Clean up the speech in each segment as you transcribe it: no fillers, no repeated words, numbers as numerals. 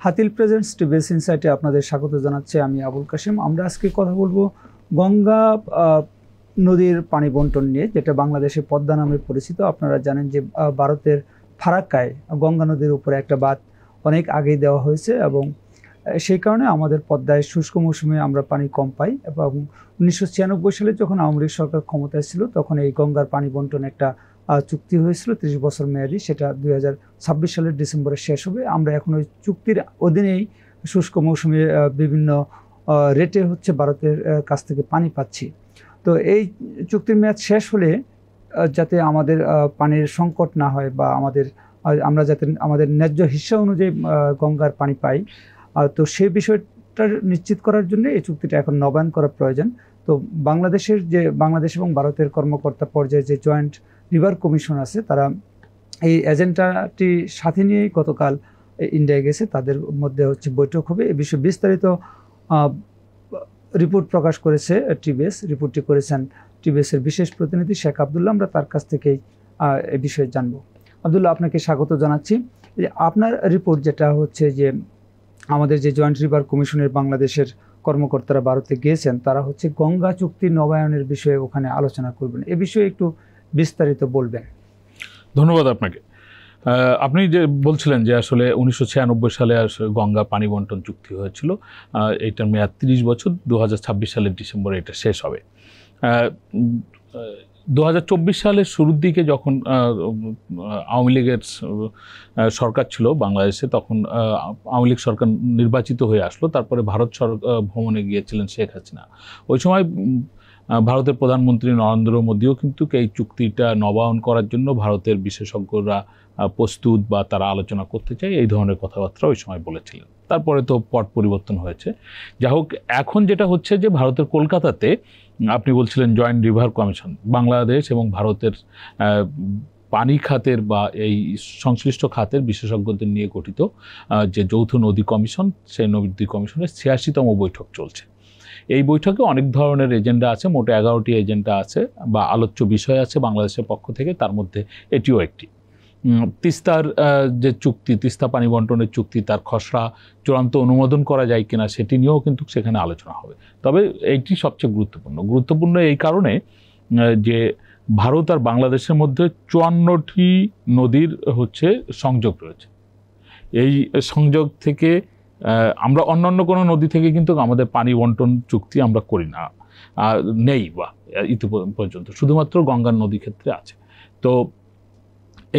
Hatil presents TVS ইনসাইটে আপনাদের স্বাগত জানাচ্ছি। আমি আবুল কাশেম। আমরা আজকে কথা বলবো গঙ্গা নদীর পানি বন্টন নিয়ে, যেটা বাংলাদেশে পদ্মা নামে পরিচিত। আপনারা জানেন যে ভারতের ফারাক্কায় গঙ্গা নদীর উপরে একটা বাঁধ অনেক আগেই দেওয়া হয়েছে এবং সেই কারণে আমাদের পদ্মায় শুষ্ক মৌসুমে আমরা পানি কম পাই। এবং 1996 সালে যখন আওয়ামী লীগ সরকার ক্ষমতায় ছিল তখন এই গঙ্গার পানি বন্টন একটা চুক্তি হয়েছিল 30 বছর মেয়াদী। সেটা 2026 সালের ডিসেম্বরে শেষ হবে। আমরা এখন ওই চুক্তির অধীনেই শুষ্ক মৌসুমে বিভিন্ন রেটে হচ্ছে ভারতের কাছ থেকে পানি পাচ্ছি। তো এই চুক্তির মেয়াদ শেষ হলে যাতে আমাদের পানির সংকট না হয় বা আমরা যাতে আমাদের ন্যায্য হিস্সা অনুযায়ী গঙ্গার পানি পাই, তো সেই বিষয়টা নিশ্চিত করার জন্য এই চুক্তিটা এখন নবায়ন করা প্রয়োজন। তো বাংলাদেশ এবং ভারতের কর্মকর্তা পর্যায়ে যে জয়েন্ট রিভার কমিশন আছে, তারা এই এজেন্ডাটি সাথে নিয়েই গতকাল ইন্ডিয়া গেছে। তাদের মধ্যে হচ্ছে বৈঠক হবে। এ বিষয়ে বিস্তারিত রিপোর্ট প্রকাশ করেছে টিভিএস। রিপোর্টটি করেছেন টিভিএসের বিশেষ প্রতিনিধি শেখ আবদুল্লাহ। আমরা তার কাছ থেকেই এ বিষয়ে জানবো। আবদুল্লাহ, আপনাকে স্বাগত জানাচ্ছি। আপনার রিপোর্ট যেটা হচ্ছে যে আমাদের যে জয়েন্ট রিভার কমিশনের বাংলাদেশের কর্মকর্তারা ভারতে গিয়েছেন, তারা হচ্ছে গঙ্গা চুক্তি নবায়নের বিষয়ে ওখানে আলোচনা করবেন। এ বিষয়ে একটু বিস্তারিত বলবেন। ধন্যবাদ আপনাকে। আপনি যে বলছিলেন যে আসলে 1996 সালে গঙ্গা পানি বন্টন চুক্তি হয়েছিল। এটার মেয়াদ 30 বছর। 2026 সালের ডিসেম্বরে এটা শেষ হবে। 2024 সালের শুরুর দিকে যখন আওয়ামী লীগের সরকার ছিল বাংলাদেশে, তখন আওয়ামী লীগ সরকার নির্বাচিত হয়ে আসলো। তারপরে ভারত ভ্রমণে গিয়েছিলেন শেখ হাসিনা। ওই সময় ভারতের প্রধানমন্ত্রী নরেন্দ্র মোদীও কিন্তু এই চুক্তিটা নবায়ন করার জন্য ভারতের বিশেষজ্ঞরা প্রস্তুত বা তারা আলোচনা করতে চায়, এই ধরনের কথাবার্তা ওই সময় বলেছিলেন। তারপরে তো পট পরিবর্তন হয়েছে। যাই হোক, এখন যেটা হচ্ছে যে ভারতের কলকাতাতে আপনি বলছিলেন জয়েন্ট রিভার কমিশন, বাংলাদেশ এবং ভারতের পানি খাতের বা এই সংশ্লিষ্ট খাতের বিশেষজ্ঞদের নিয়ে গঠিত যে যৌথ নদী কমিশন, সেই নদী কমিশনের 86তম বৈঠক চলছে। এই বৈঠকে অনেক ধরনের এজেন্ডা আছে, মোট 11টি এজেন্ডা আছে বা আলোচ্য বিষয় আছে বাংলাদেশের পক্ষ থেকে। তার মধ্যে এটিও একটি। তিস্তার যে চুক্তি, তিস্তা পানি বন্টনের চুক্তি, তার খসড়া চূড়ান্ত অনুমোদন করা যায় কিনা সেটি নিয়েও কিন্তু সেখানে আলোচনা হবে। তবে এইটি সবচেয়ে গুরুত্বপূর্ণ এই কারণে যে ভারত আর বাংলাদেশের মধ্যে 54টি নদীর হচ্ছে সংযোগ রয়েছে। এই সংযোগ থেকে আমরা অন্যান্য কোনো নদী থেকে কিন্তু আমাদের পানি বন্টন চুক্তি আমরা করি না, নেই বা পর্যন্ত, শুধুমাত্র গঙ্গার নদী ক্ষেত্রে আছে। তো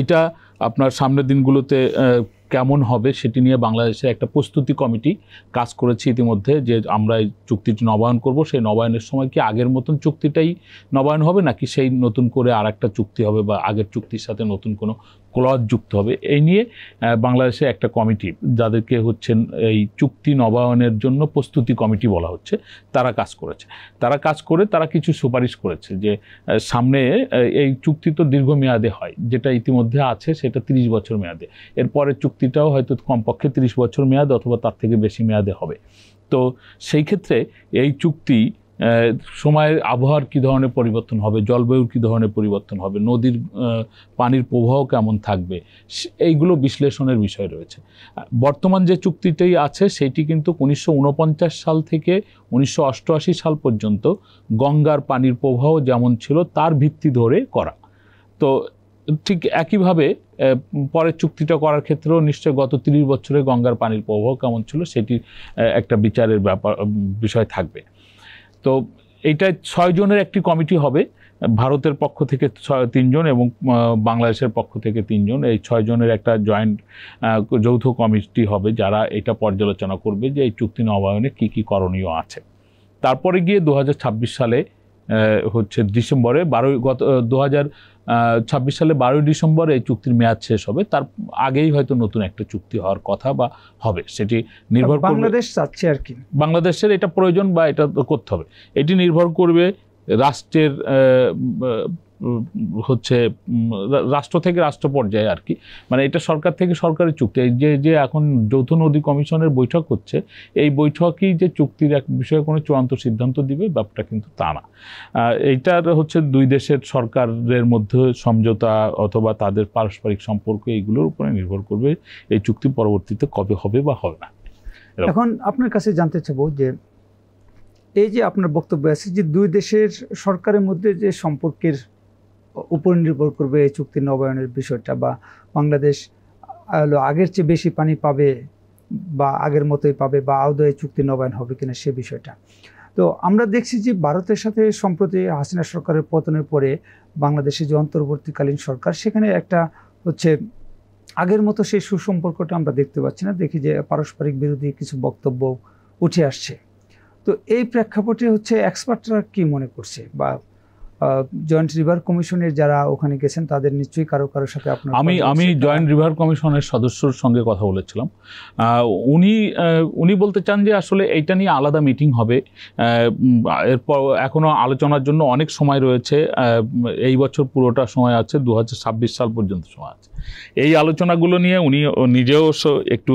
এটা আপনার সামনের দিনগুলোতে কেমন হবে সেটি নিয়ে বাংলাদেশের একটা প্রস্তুতি কমিটি কাজ করেছে ইতিমধ্যে, যে আমরা এই চুক্তিটি নবায়ন করব। সেই নবায়নের সময় কি আগের মতন চুক্তিটাই নবায়ন হবে নাকি সেই নতুন করে আর একটা চুক্তি হবে বা আগের চুক্তির সাথে নতুন কোনো ক্লজ যুক্ত হবে, এই নিয়ে বাংলাদেশে একটা কমিটি, যাদেরকে হচ্ছেন এই চুক্তি নবায়নের জন্য প্রস্তুতি কমিটি বলা হচ্ছে, তারা কাজ করেছে। তারা কাজ করে তারা কিছু সুপারিশ করেছে যে সামনে এই চুক্তি তো দীর্ঘমেয়াদে হয়, যেটা ইতিমধ্যে আছে সেটা 30 বছর মেয়াদে, এরপরে চুক্তিটাও হয়তো কমপক্ষে 30 বছর মেয়াদ অথবা তার থেকে বেশি মেয়াদে হবে। তো সেই ক্ষেত্রে এই চুক্তি সময়ের আবহাওয়ার কী ধরনের পরিবর্তন হবে, জলবায়ুর কী ধরনের পরিবর্তন হবে, নদীর পানির প্রবাহ কেমন থাকবে, এইগুলো বিশ্লেষণের বিষয় রয়েছে। বর্তমান যে চুক্তিটাই আছে সেটি কিন্তু 1949 সাল থেকে 1988 সাল পর্যন্ত গঙ্গার পানির প্রবাহ যেমন ছিল তার ভিত্তি ধরে করা। তো ঠিক একইভাবে পরের চুক্তিটা করার ক্ষেত্রেও নিশ্চয় গত 30 বছরে গঙ্গার পানির প্রবাহ কেমন ছিল সেটি একটা বিচারের বিষয় থাকবে। তো এইটা 6 জনের একটি কমিটি হবে, ভারতের পক্ষ থেকে 3 জন এবং বাংলাদেশের পক্ষ থেকে 3 জন। এই 6 জনের একটা যৌথ কমিটি হবে, যারা এটা পর্যালোচনা করবে যে এই চুক্তি নবায়নে কি কি করণীয় আছে। তারপরে গিয়ে 2026 সালে হচ্ছে ডিসেম্বরে 2026 সালে 12 ডিসেম্বর এই চুক্তির মেয়াদ শেষ হবে। তার আগেই হয়তো নতুন একটা চুক্তি হওয়ার কথা বা হবে, সেটি নির্ভর করবে বাংলাদেশ চাচ্ছে আর কি, বাংলাদেশের এটা প্রয়োজন বা এটা করতে হবে। এটি নির্ভর করবে রাষ্ট্রের হচ্ছে রাষ্ট্র থেকে রাষ্ট্র পর্যায়ে আর কি, মানে এটা সরকার থেকে সরকারের চুক্তি। যে এখন যৌথ নদী কমিশনের বৈঠক হচ্ছে, এই বৈঠকই যে চুক্তির এক বিষয়ে কোনো চূড়ান্ত সিদ্ধান্ত দিবে ব্যাপারটা কিন্তু তা না। এইটার হচ্ছে দুই দেশের সরকারের মধ্যে সমঝোতা অথবা তাদের পারস্পরিক সম্পর্ক, এইগুলোর উপরে নির্ভর করবে এই চুক্তি পরবর্তীতে কবে হবে বা হবে না। এখন আপনার কাছে জানতে চাবো যে এই যে আপনার বক্তব্য আছে যে দুই দেশের সরকারের মধ্যে যে সম্পর্কের উপর নির্ভর করবে এই চুক্তি নবায়নের বিষয়টা, বা বাংলাদেশ আগের চেয়ে বেশি পানি পাবে বা আগের মতোই পাবে, বা আদৌ এই চুক্তি নবায়ন হবে কিনা সে বিষয়টা। তো আমরা দেখছি যে ভারতের সাথে সম্প্রতি হাসিনা সরকারের পতনের পরে বাংলাদেশের যে অন্তর্বর্তীকালীন সরকার, সেখানে একটা হচ্ছে আগের মতো সেই সুসম্পর্কটা আমরা দেখতে পাচ্ছি না। দেখি যে পারস্পরিক বিরোধী কিছু বক্তব্য উঠে আসছে। তো এই প্রেক্ষাপটে হচ্ছে এক্সপার্টরা কি মনে করছে, বা জয়েন্ট রিভার কমিশনের যারা ওখানে গেছেন তাদের নিশ্চয়ই কারো কারোর সাথে আপনার আমি জয়েন্ট রিভার কমিশনের সদস্যর সঙ্গে কথা বলেছিলাম। উনি বলতে চান যে আসলে এইটা নিয়ে আলাদা মিটিং হবে, এরপর এখনো আলোচনার জন্য অনেক সময় রয়েছে, এই বছর পুরোটা সময় আছে, 2026 সাল পর্যন্ত সময় আছে। এই আলোচনাগুলো নিয়ে উনি নিজেও একটু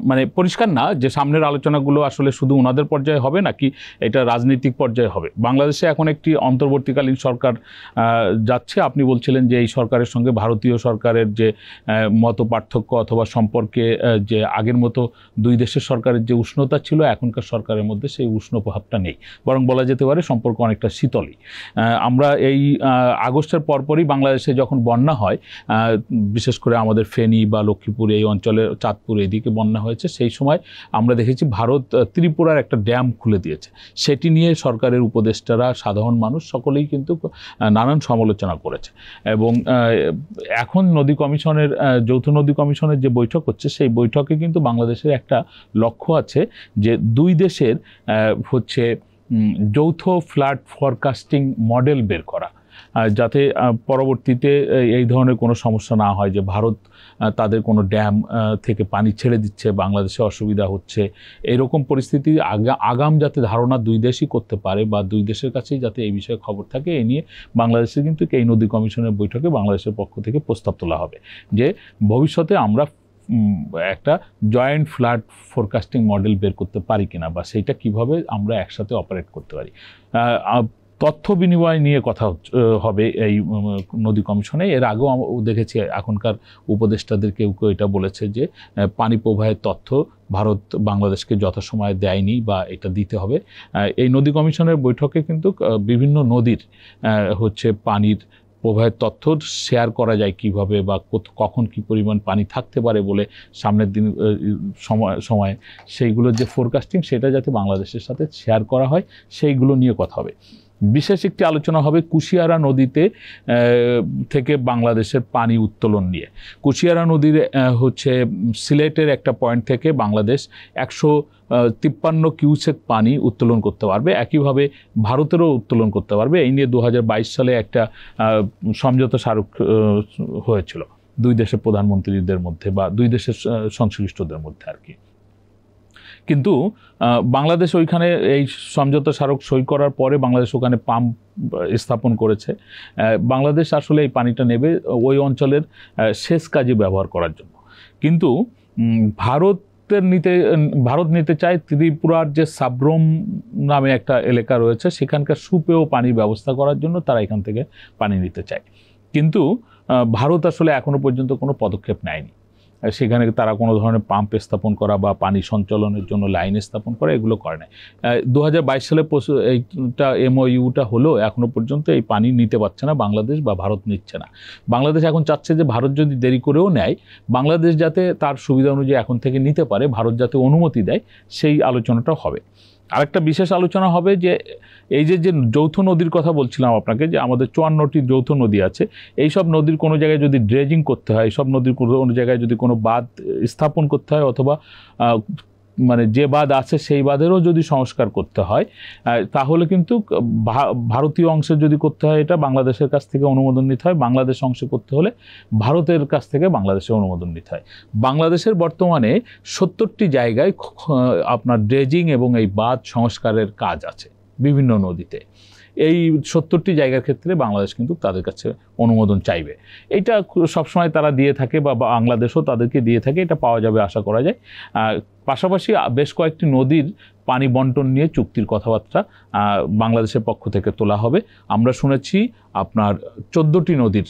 মানে পরিষ্কার না যে সামনের আলোচনাগুলো আসলে শুধু ওনাদের পর্যায়ে হবে নাকি এটা রাজনৈতিক পর্যায়ে হবে। বাংলাদেশে এখন একটি অন্তর্বর্তীকালীন সরকার যাচ্ছে। আপনি বলছিলেন যে এই সরকারের সঙ্গে ভারতীয় সরকারের যে মত পার্থক্য অথবা সম্পর্কে যে আগের মতো দুই দেশের সরকারের যে উষ্ণতা ছিল, এখনকার সরকারের মধ্যে সেই উষ্ণ ভাবটা নেই, বরং বলা যেতে পারে সম্পর্ক অনেকটা শীতলই। আমরা এই আগস্টের পরপরই বাংলাদেশে যখন বন্যা হয়, বিশেষ করে আমাদের ফেনী বা লক্ষ্মীপুর এই অঞ্চলে, চাঁদপুর এইদিকে বন্যা হয়েছে, সেই সময় আমরা দেখেছি ভারত ত্রিপুরার একটা ড্যাম খুলে দিয়েছে। সেটি নিয়ে সরকারের উপদেষ্টারা, সাধারণ মানুষ সকলেই কিন্তু নানান সমালোচনা করেছে। এবং এখন নদী কমিশনের, যৌথ নদী কমিশনের যে বৈঠক হচ্ছে, সেই বৈঠকে কিন্তু বাংলাদেশের একটা লক্ষ্য আছে যে দুই দেশের হচ্ছে যৌথ ফ্লাড ফরকাস্টিং মডেল বের করা, যাতে পরবর্তীতে এই ধরনের কোনো সমস্যা না হয় যে ভারত তাদের কোনো ড্যাম থেকে পানি ছেড়ে দিচ্ছে, বাংলাদেশে অসুবিধা হচ্ছে। এরকম পরিস্থিতি আগাম যাতে ধারণা দুই দেশই করতে পারে, বা দুই দেশের কাছেই যাতে এই বিষয়ে খবর থাকে, এই নিয়ে বাংলাদেশে কিন্তু এই নদী কমিশনের বৈঠকে বাংলাদেশের পক্ষ থেকে প্রস্তাব তোলা হবে যে ভবিষ্যতে আমরা একটা জয়েন্ট ফ্লাড ফোরকাস্টিং মডেল বের করতে পারি কিনা, বা সেইটা কিভাবে আমরা একসাথে অপারেট করতে পারি। তথ্য বিনিময় নিয়ে কথা হবে এই নদী কমিশনে। এর আগেও দেখেছি এখনকার উপদেষ্টাদের কেউ কেউ এটা বলেছে যে পানি প্রবাহের তথ্য ভারত বাংলাদেশকে যথাসময়ে দেয়নি, বা এটা দিতে হবে। এই নদী কমিশনের বৈঠকে কিন্তু বিভিন্ন নদীর হচ্ছে পানির প্রবাহের তথ্য শেয়ার করা যায় কিভাবে, বা কখন কি পরিমাণ পানি থাকতে পারে বলে সামনের দিন সময়ে সেইগুলোর যে ফোরকাস্টিং, সেটা যাতে বাংলাদেশের সাথে শেয়ার করা হয়, সেইগুলো নিয়ে কথা হবে। বিশেষ একটি আলোচনা হবে কুশিয়ারা নদীতে থেকে বাংলাদেশের পানি উত্তোলন নিয়ে। কুশিয়ারা নদীর হচ্ছে সিলেটের একটা পয়েন্ট থেকে বাংলাদেশ 153 কিউসেক পানি উত্তোলন করতে পারবে, একইভাবে ভারতেরও উত্তোলন করতে পারবে। এই নিয়ে 2022 সালে একটা সমঝোতা স্মারক হয়েছিল দুই দেশের প্রধানমন্ত্রীদের মধ্যে, বা দুই দেশের সংশ্লিষ্টদের মধ্যে আর কি। কিন্তু বাংলাদেশ ওইখানে এই সমঝোতা স্মারক সই করার পরে বাংলাদেশ ওখানে পাম্প স্থাপন করেছে। বাংলাদেশ আসলে এই পানিটা নেবে ওই অঞ্চলের সেচ কাজে ব্যবহার করার জন্য। কিন্তু ভারত নিতে চায় ত্রিপুরার যে সাব্রম নামে একটা এলাকা রয়েছে, সেখানকার সুপেয় পানির ব্যবস্থা করার জন্য তারা এখান থেকে পানি নিতে চায়। কিন্তু ভারত আসলে এখনো পর্যন্ত কোনো পদক্ষেপ নেয়নি। সেখানে তারা কোনো ধরনের পাম্প স্থাপন করা বা পানি সঞ্চালনের জন্য লাইন স্থাপন করা, এগুলো করে নাই। 2022 সালে এইটা MOUটা হলো, এখনো পর্যন্ত এই পানি নিতে পারছে না বাংলাদেশ, বা ভারত নিচ্ছে না। বাংলাদেশ এখন চাচ্ছে যে ভারত যদি দেরি করেও নেয়, বাংলাদেশ যাতে তার সুবিধা অনুযায়ী এখন থেকে নিতে পারে, ভারত যাতে অনুমতি দেয়, সেই আলোচনাটা হবে। আরেকটা বিশেষ আলোচনা হবে যে এই যে যৌথ নদীর কথা বলছিলাম আপনাকে, যে আমাদের 54টি যৌথ নদী আছে, এই সব নদীর কোনো জায়গায় যদি ড্রেজিং করতে হয়, সব নদীর কোনো জায়গায় যদি কোনো বাঁধ স্থাপন করতে হয়, অথবা মানে যে বাঁধ আছে সেই বাঁধেরও যদি সংস্কার করতে হয়, তাহলে কিন্তু ভারতীয় অংশে যদি করতে হয় এটা বাংলাদেশের কাছ থেকে অনুমোদন নিতে হয়, বাংলাদেশ অংশে করতে হলে ভারতের কাছ থেকে বাংলাদেশের অনুমোদন নিতে হয়। বাংলাদেশের বর্তমানে 70টি জায়গায় আপনার ড্রেজিং এবং এই বাঁধ সংস্কারের কাজ আছে বিভিন্ন নদীতে। এই 70টি জায়গার ক্ষেত্রে বাংলাদেশ কিন্তু তাদের কাছে অনুমোদন চাইবে। এটা সবসময় তারা দিয়ে থাকে, বা বাংলাদেশও তাদেরকে দিয়ে থাকে, এটা পাওয়া যাবে আশা করা যায়। পাশাপাশি বেশ কয়েকটি নদীর পানি বন্টন নিয়ে চুক্তির কথাবার্তা বাংলাদেশের পক্ষ থেকে তোলা হবে। আমরা শুনেছি আপনার 14টি নদীর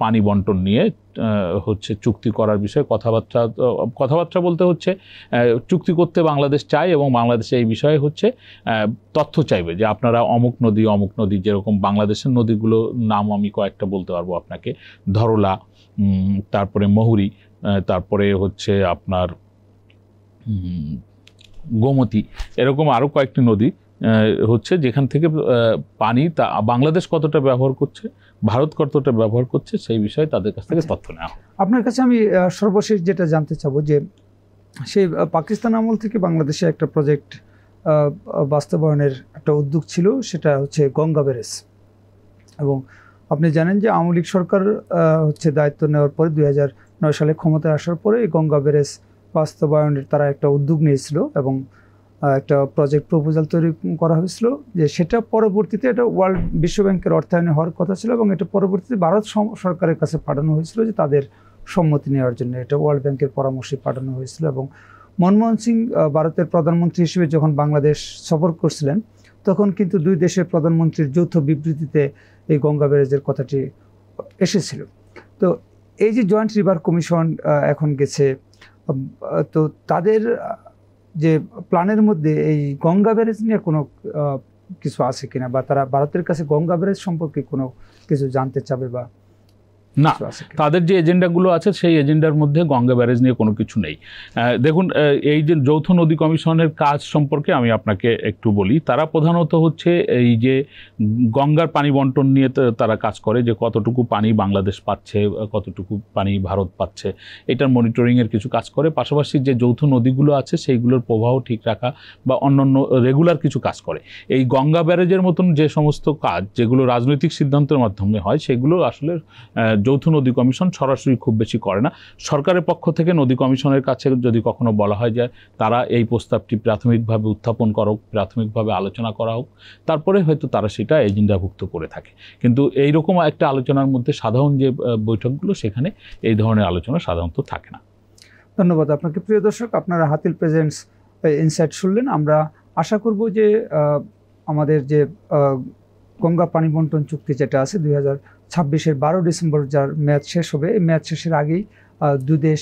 পানি বন্টন নিয়ে হচ্ছে চুক্তি করার বিষয়ে কথাবার্তা বলতে হচ্ছে চুক্তি করতে বাংলাদেশ চায়, এবং বাংলাদেশে এই বিষয়ে হচ্ছে তথ্য চাইবে যে আপনারা অমুক নদী, যেরকম বাংলাদেশের নদীগুলোর নাম আমি কয়েকটা বলতে পারবো আপনাকে, ধরলা, তারপরে মহুরী, তারপরে হচ্ছে আপনার গোমতী, এরকম আরও কয়েকটি নদী হচ্ছে যেখান থেকে পানি তা বাংলাদেশ কতটা ব্যবহার করছে, ভারত কতটা ব্যবহার করছে, সেই বিষয়ে তাদের কাছ থেকে তথ্য নেওয়া। আপনার কাছে আমি সর্বশেষ যেটা জানতে চাবো যে সেই পাকিস্তান আমল থেকে বাংলাদেশে একটা প্রজেক্ট বাস্তবায়নের একটা উদ্যোগ ছিল, সেটা হচ্ছে গঙ্গা ব্যারেজ। এবং আপনি জানেন যে আওয়ামী লীগ সরকার হচ্ছে দায়িত্ব নেওয়ার পরে 2009 সালে ক্ষমতায় আসার পরে এই গঙ্গা ব্যারেজ বাস্তবায়নের তারা একটা উদ্যোগ নিয়েছিল এবং একটা প্রজেক্ট প্রপোজাল তৈরি করা হয়েছিল, যে সেটা পরবর্তীতে এটা ওয়ার্ল্ড বিশ্ব ব্যাংকের অর্থায়নে হওয়ার কথা ছিল, এবং এটা পরবর্তীতে ভারত সরকারের কাছে পাঠানো হয়েছিল যে তাদের সম্মতি নেওয়ার জন্য এটা ওয়ার্ল্ড ব্যাংকের পরামর্শে পাঠানো হয়েছিল। এবং মনমোহন সিং ভারতের প্রধানমন্ত্রী হিসেবে যখন বাংলাদেশ সফর করছিলেন, তখন কিন্তু দুই দেশের প্রধানমন্ত্রীর যৌথ বিবৃতিতে এই গঙ্গা ব্যারেজের কথাটি এসেছিল। তো এই যে জয়েন্ট রিভার কমিশন এখন গেছে, তো তাদের যে প্ল্যানের মধ্যে এই গঙ্গা ব্যারেজ নিয়ে কোনো কিছু আছে কিনা, বা তারা ভারতের কাছে গঙ্গা ব্যারেজ সম্পর্কে কোনো কিছু জানতে চাবে বা না, তাদের যে এজেন্ডাগুলো আছে সেই এজেন্ডার মধ্যে গঙ্গা ব্যারেজ নিয়ে কোনো কিছু নেই। দেখুন, এই যে যৌথ নদী কমিশনের কাজ সম্পর্কে আমি আপনাকে একটু বলি। তারা প্রধানত হচ্ছে এই যে গঙ্গার পানি বন্টন নিয়ে তারা কাজ করে, যে কতটুকু পানি বাংলাদেশ পাচ্ছে, কতটুকু পানি ভারত পাচ্ছে, এটার মনিটরিংয়ের কিছু কাজ করে। পাশাপাশি যে যৌথ নদীগুলো আছে সেইগুলোর প্রবাহ ঠিক রাখা বা অন্যান্য রেগুলার কিছু কাজ করে। এই গঙ্গা ব্যারেজের মতন যে সমস্ত কাজ যেগুলো রাজনৈতিক সিদ্ধান্তের মাধ্যমে হয়, সেগুলো আসলে যৌথ নদী কমিশন সরাসরি খুব বেশি করে না। সরকারের পক্ষ থেকে নদী কমিশনের কাছে যদি কখনো বলা হয় যে তারা এই প্রস্তাবটি প্রাথমিকভাবে উত্থাপন করুক, প্রাথমিকভাবে আলোচনা করা হোক, তারপরে হয়তো তারা সেটা এজেন্ডাভুক্ত করে থাকে। কিন্তু এইরকম একটা আলোচনার মধ্যে সাধারণ যে বৈঠকগুলো, সেখানে এই ধরনের আলোচনা সাধারণত থাকে না। ধন্যবাদ আপনাকে। প্রিয় দর্শক, আপনারা হাতিল প্রেজেন্টস ইনসাইট শুনলেন। আমরা আশা করব যে আমাদের যে গঙ্গা পানি বন্টন চুক্তি যেটা আছে 2026-এর 12 ডিসেম্বর যার মেয়াদ শেষ হবে, এই মেয়াদ শেষের আগেই দুই দেশ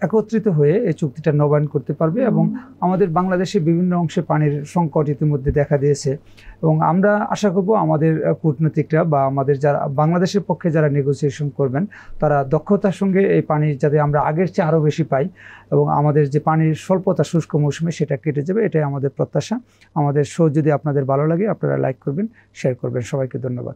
একত্রিত হয়ে এই চুক্তিটা নবায়ন করতে পারবে। এবং আমাদের বাংলাদেশে বিভিন্ন অংশে পানির সংকট ইতিমধ্যে দেখা দিয়েছে, এবং আমরা আশা করব আমাদের কূটনীতিকরা বা আমাদের যারা বাংলাদেশের পক্ষে যারা নেগোসিয়েশন করবেন, তারা দক্ষতার সঙ্গে এই পানি যাতে আমরা আগের চেয়ে আরও বেশি পাই, এবং আমাদের যে পানির স্বল্পতা শুষ্ক মৌসুমে সেটা কেটে যাবে, এটাই আমাদের প্রত্যাশা। আমাদের শো যদি আপনাদের ভালো লাগে, আপনারা লাইক করবেন, শেয়ার করবেন। সবাইকে ধন্যবাদ।